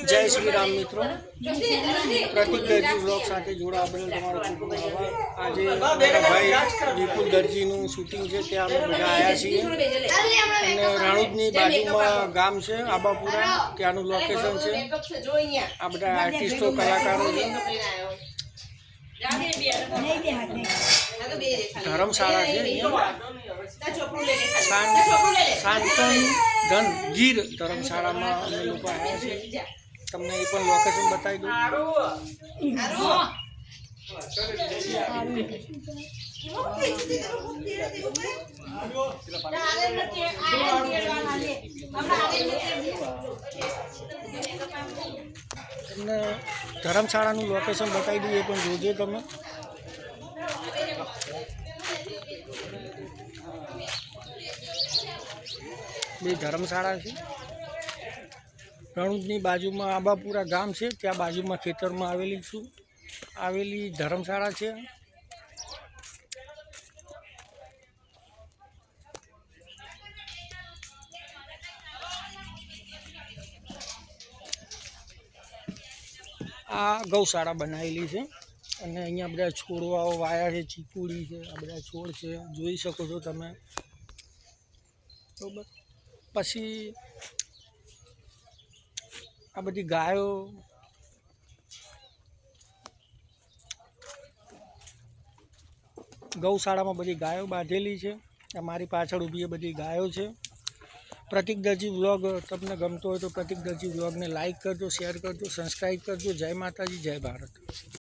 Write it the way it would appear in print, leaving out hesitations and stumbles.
જય શ્રી રામ મિત્રો, પ્રતિક દરજી બ્લોગ સાથે જોડાવા બદલ તમારો ખૂબ ખૂબ આભાર। આજે મારા ભાઈ વિપુલ દરજીનું શૂટિંગ છે, ત્યાં અમે બધા આવ્યા છીએ અને રાણુજની બાજુમાં ગામ છે આબાપુરા, ત્યાંનું લોકેશન છે। આ બધા આર્ટિસ્ટો કલાકારો છે। ધર્મશાળા છે શાંતન ધન ગીર ધર્મશાળામાં અમે લોકો આવ્યા છીએ। તમને એ પણ લોકેશન બતાવી દઉં। તમને ધર્મશાળાનું લોકેશન બતાવી દઉં, એ પણ જોજો તમે। બે ધર્મશાળા છે, રણુજની બાજુમાં આબાપુરા ગામ છે, ત્યાં બાજુમાં ખેતરમાં આવેલી ધર્મશાળા છે। આ ગૌશાળા બનાવેલી છે અને અહીંયા બધા છોડવાઓ વાયા છે, ચીકુડી છે, આ બધા છોડ છે, જોઈ શકો છો તમે, બરાબર। પછી આ બધી ગાયો, ગૌશાળામાં બધી ગાયો બાંધેલી છે। મારી પાછળ ઊભી એ બધી ગાયો છે। પ્રતિક દરજી વ્લોગ તમને ગમતો હોય તો પ્રતિક દરજી વ્લોગને લાઈક કરજો, શેર કરજો, સબસ્ક્રાઈબ કરજો। જય માતાજી, જય ભારત।